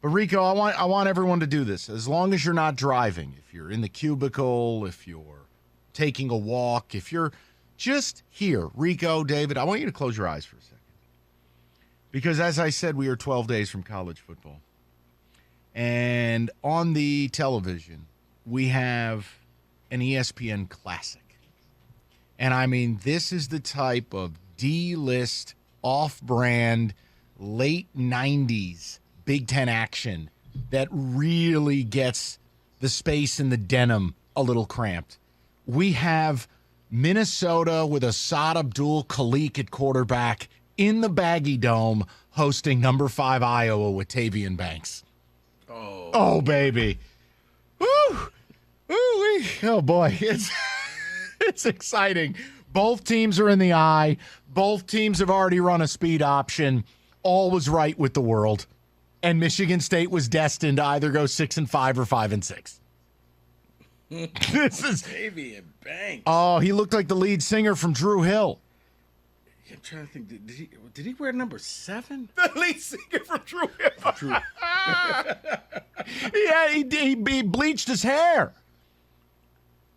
But Rico, I want everyone to do this. As long as you're not driving, if you're in the cubicle, if you're taking a walk, if you're just here, Rico, David, I want you to close your eyes for a second. Because as I said, we are 12 days from college football. And on the television, we have an ESPN Classic. And I mean, this is the type of D-list, off-brand, late 90s Big Ten action that really gets the space in the denim a little cramped. We have Minnesota with Asad Abdul-Khalik at quarterback in the Baggy Dome hosting number 5 Iowa with Tavian Banks. Oh baby. Woo! Woo-wee. Oh, boy. It's exciting. Both teams are in the eye. Both teams have already run a speed option. All was right with the world. And Michigan State was destined to either go 6-5 or 5-6. This is Tavian Banks. Oh, he looked like the lead singer from Drew Hill. I'm trying to think. Did he wear number 7? The lead singer from Drew Hill. Yeah, he bleached his hair.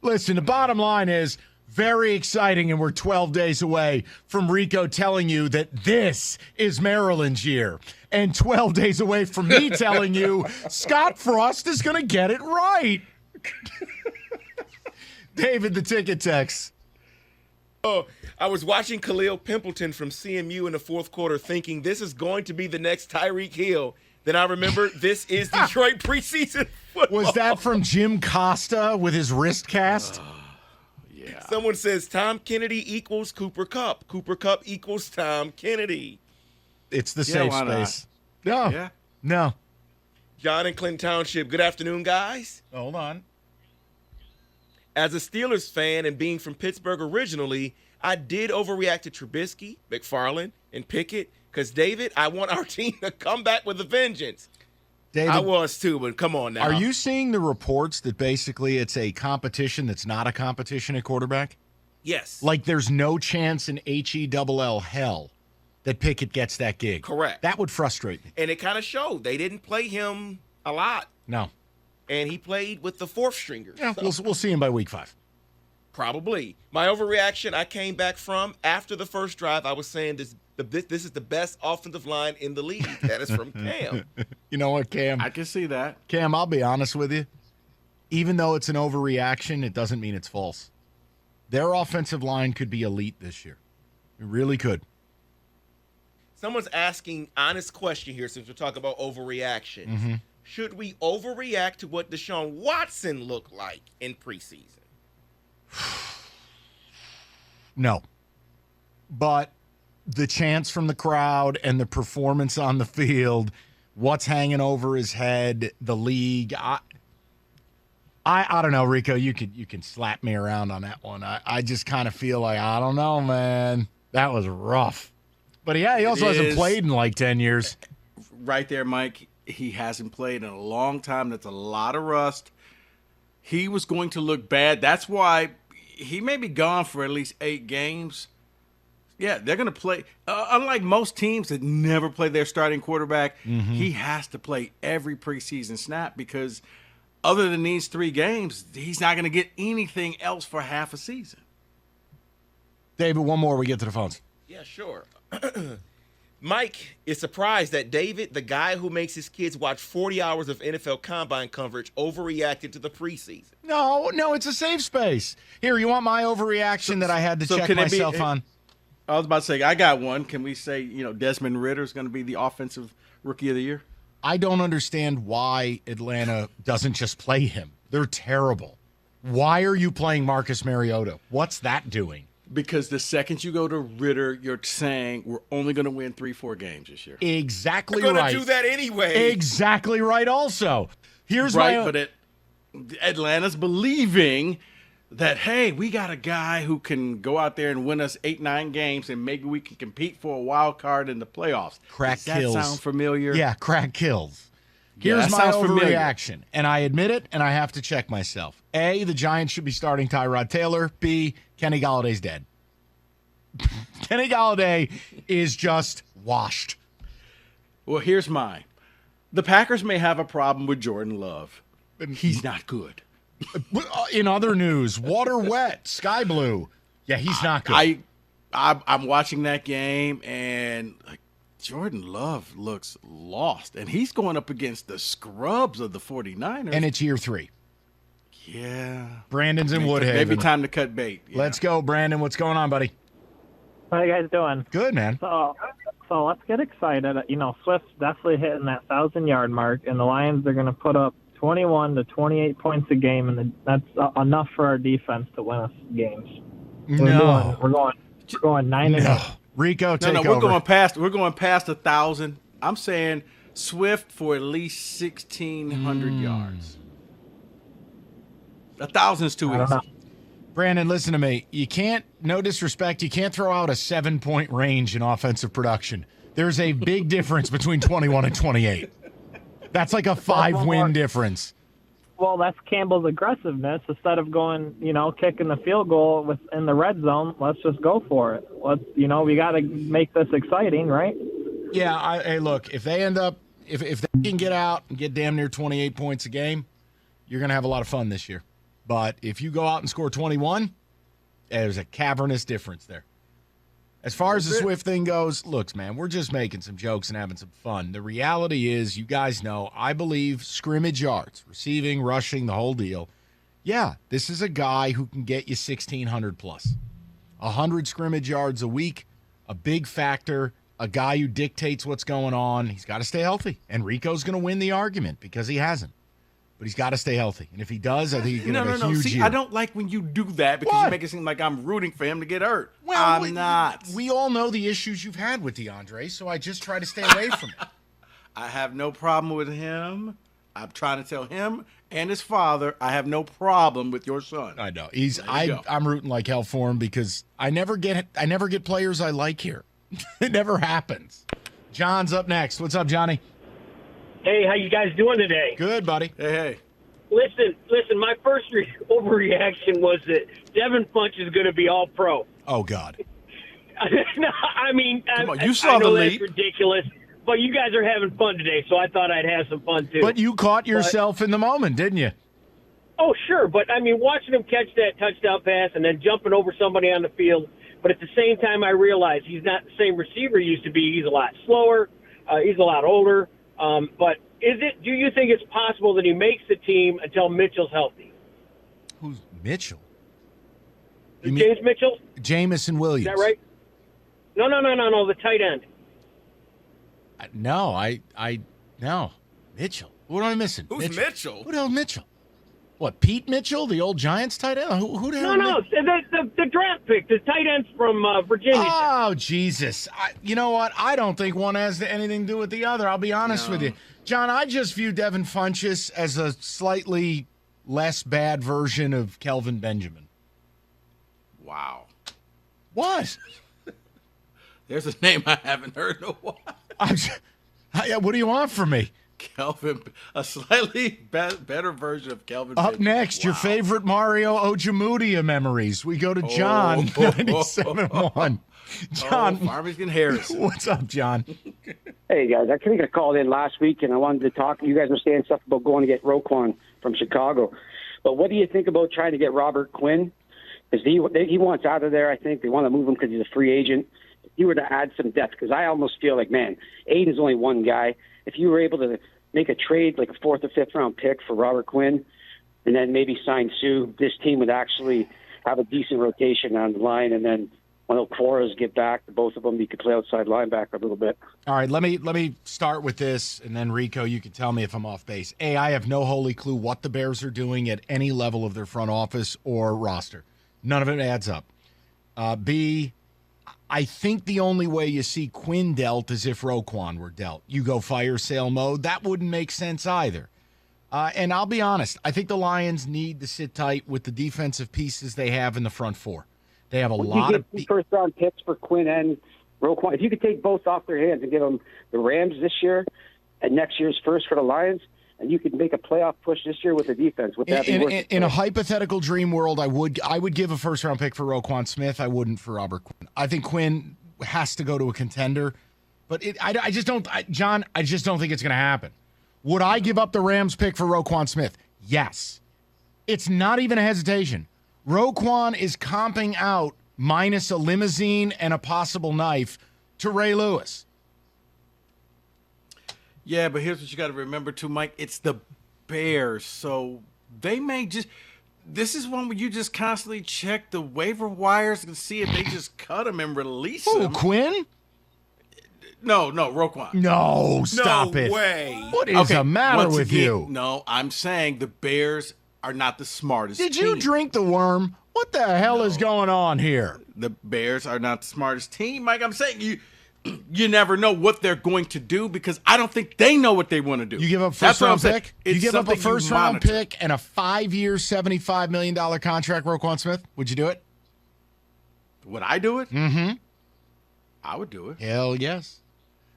Listen, the bottom line is very exciting, and we're 12 days away from Rico telling you that this is Maryland's year, and 12 days away from me telling you Scott Frost is going to get it right. David, the ticket text. Oh, I was watching Khalil Pimpleton from CMU in the fourth quarter thinking this is going to be the next Tyreek Hill. Then I remember this is Detroit preseason football. Was that from Jim Costa with his wrist cast? Yeah. Someone says Tom Kennedy equals Cooper Kupp. Cooper Kupp equals Tom Kennedy. It's the safe space. No. Yeah. No. John in Clinton Township, good afternoon, guys. Hold on. As a Steelers fan and being from Pittsburgh originally, I did overreact to Trubisky, McFarland, and Pickett because, David, I want our team to come back with a vengeance. David, I was too, but come on now. Are you seeing the reports that basically it's a competition that's not a competition at quarterback? Yes. Like there's no chance in HELL hell that Pickett gets that gig. Correct. That would frustrate me. And it kind of showed. They didn't play him a lot. No. And he played with the fourth stringers. Yeah, so. we'll see him by week 5. Probably. My overreaction I came back from after the first drive, I was saying this is the best offensive line in the league. That is from Cam. You know what, Cam? I can see that. Cam, I'll be honest with you. Even though it's an overreaction, it doesn't mean it's false. Their offensive line could be elite this year. It really could. Someone's asking honest question here since we're talking about overreaction. Mm-hmm. Should we overreact to what Deshaun Watson looked like in preseason? No. But the chants from the crowd and the performance on the field, what's hanging over his head, the league, I don't know, Rico, you can slap me around on that one. I just kind of feel like, I don't know, man. That was rough. But yeah, he also hasn't played in like 10 years. Right there, Mike. He hasn't played in a long time. That's a lot of rust. He was going to look bad. That's why he may be gone for at least 8 games. Yeah, they're going to play. Unlike most teams that never play their starting quarterback, he has to play every preseason snap because other than these 3 games, he's not going to get anything else for half a season. David, one more, we get to the phones. Yeah, sure. Mike is surprised that David, the guy who makes his kids watch 40 hours of NFL Combine coverage, overreacted to the preseason. No, it's a safe space. Here, you want my overreaction that I had to check myself on? I was about to say, I got one. Can we say, Desmond Ridder is going to be the offensive rookie of the year? I don't understand why Atlanta doesn't just play him. They're terrible. Why are you playing Marcus Mariota? What's that doing? Because the second you go to Ridder, you're saying we're only going to win 3-4 games this year. Exactly They're right. going to do that anyway. Exactly right also. Here's right, but Atlanta's believing that, hey, we got a guy who can go out there and win us 8-9 games and maybe we can compete for a wild card in the playoffs. Crack Does kills. that sound familiar? Yeah, crack kills. Yeah, Here's that my sounds familiar. overreaction, and I admit it, and I have to check myself. A, the Giants should be starting Tyrod Taylor. B, Kenny Galladay's dead. Kenny Galladay is just washed. Well, here's mine. The Packers may have a problem with Jordan Love. He's not good. In other news, water wet, sky blue. Yeah, he's not good. I'm watching that game, and like Jordan Love looks lost, and he's going up against the scrubs of the 49ers. And it's year 3. Yeah. Brandon's in Woodhaven. Maybe time to cut bait. Yeah. Let's go, Brandon. What's going on, buddy? How you guys doing? Good, man. So let's get excited. Swift's definitely hitting that 1,000-yard mark, and the Lions are going to put up 21 to 28 points a game, and that's enough for our defense to win us games. No. We're going 9-0. Rico, take over. We're going past 1,000. I'm saying Swift for at least 1,600 yards. 1,000's too easy. Brandon, listen to me. No disrespect, you can't throw out a 7-point range in offensive production. There's a big difference between 21 and 28. That's like a 5-win difference. Well, that's Campbell's aggressiveness. Instead of going, kicking the field goal in the red zone, let's just go for it. We got to make this exciting, right? Yeah. Hey, look, if they end up, if they can get out and get damn near 28 points a game, you're going to have a lot of fun this year. But if you go out and score 21, there's a cavernous difference there. As far as the Swift thing goes, look, man, we're just making some jokes and having some fun. The reality is, you guys know, I believe scrimmage yards, receiving, rushing, the whole deal. Yeah, this is a guy who can get you 1,600 plus. 100 scrimmage yards a week, a big factor, a guy who dictates what's going on. He's got to stay healthy. And Rico's going to win the argument because he hasn't. But he's got to stay healthy. And if he does, I think he's going to have a huge year. I don't like when you do that because you make it seem like I'm rooting for him to get hurt. Well, I'm not. We all know the issues you've had with DeAndre, so I just try to stay away from it. I have no problem with him. I'm trying to tell him and his father, I have no problem with your son. I know. I'm rooting like hell for him because I never get players I like here. It never happens. John's up next. What's up, Johnny? Hey, how you guys doing today? Good, buddy. Hey. Listen. My first overreaction was that Devin Funch is going to be all pro. Oh, God. No, I mean, come on, you saw the leap. That's ridiculous. But you guys are having fun today, so I thought I'd have some fun too. But you caught yourself in the moment, didn't you? Oh, sure. But I mean, watching him catch that touchdown pass and then jumping over somebody on the field. But at the same time, I realized he's not the same receiver he used to be. He's a lot slower. He's a lot older. But do you think it's possible that he makes the team until Mitchell's healthy? Who's Mitchell? James Mitchell? Jamison Williams. Is that right? No, the tight end. No. Mitchell. What am I missing? Who's Mitchell? Who the hell Mitchell? What, Pete Mitchell, the old Giants tight end? Who the hell? No, the draft pick, the tight end from Virginia. Oh, Jesus. You know what? I don't think one has anything to do with the other. I'll be honest with you. John, I just view Devin Funchess as a slightly less bad version of Kelvin Benjamin. Wow. What? There's a name I haven't heard in a while. What do you want from me? Kelvin, a slightly better version of Kelvin. Up next, your favorite Mario Ojemudia memories. We go to John, 97.1. John. Farmington Harrison. What's up, John? Hey, guys. I think I called in last week, and I wanted to talk. You guys were saying stuff about going to get Roquan from Chicago. But what do you think about trying to get Robert Quinn? Because he wants out of there, I think. They want to move him because he's a free agent. If you were to add some depth, because I almost feel like, man, Aiden's only one guy. If you were able to make a trade, like a 4th or 5th round pick for Robert Quinn, and then maybe sign Sue, this team would actually have a decent rotation on the line. And then when Okoro's get back, the both of them, you could play outside linebacker a little bit. All right, let me start with this, and then Rico, you can tell me if I'm off base. A, I have no holy clue what the Bears are doing at any level of their front office or roster. None of it adds up. B, I think the only way you see Quinn dealt is if Roquan were dealt. You go fire sale mode. That wouldn't make sense either. And I'll be honest, I think the Lions need to sit tight with the defensive pieces they have in the front four. They have a lot of first-round picks for Quinn and Roquan. If you could take both off their hands and give them the Rams this year and next year's first for the Lions, and you could make a playoff push this year with the defense. Would that be worth in a hypothetical dream world, I would give a first-round pick for Roquan Smith. I wouldn't for Robert Quinn. I think Quinn has to go to a contender, but I just don't, John. I just don't think it's going to happen. Would I give up the Rams pick for Roquan Smith? Yes. It's not even a hesitation. Roquan is comping out minus a limousine and a possible knife to Ray Lewis. Yeah, but here's what you got to remember too, Mike. It's the Bears, so they may just. This is one where you just constantly check the waiver wires and see if they just cut him and release Who, him. Quinn? No, Roquan. No, stop no it. way. What is the matter once with again, you? No, I'm saying the Bears are not the smartest Did team. you drink the worm? What the hell is going on here? The Bears are not the smartest team, Mike. I'm saying you never know what they're going to do because I don't think they know what they want to do. You give up That's what I'm first-round saying. pick? It's You give up a something you first-round monitor. pick and a 5-year, $75 million contract, Roquan Smith? Would you do it? Would I do it? Mm-hmm. I would do it. Hell yes.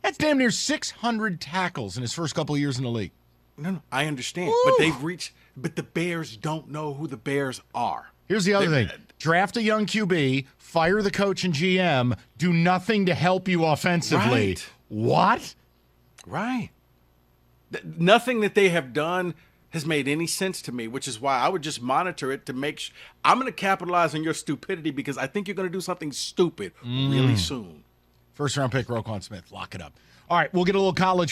That's damn near 600 tackles in his first couple of years in the league. No, I understand. Woo. But they've reached. But the Bears don't know who the Bears are. Here's the other thing. Draft a young QB, fire the coach and GM, do nothing to help you offensively. Right. What? Right. Nothing that they have done has made any sense to me, which is why I would just monitor it to make sure. I'm going to capitalize on your stupidity because I think you're going to do something stupid really soon. First-round pick, Roquan Smith. Lock it up. All right, we'll get a little college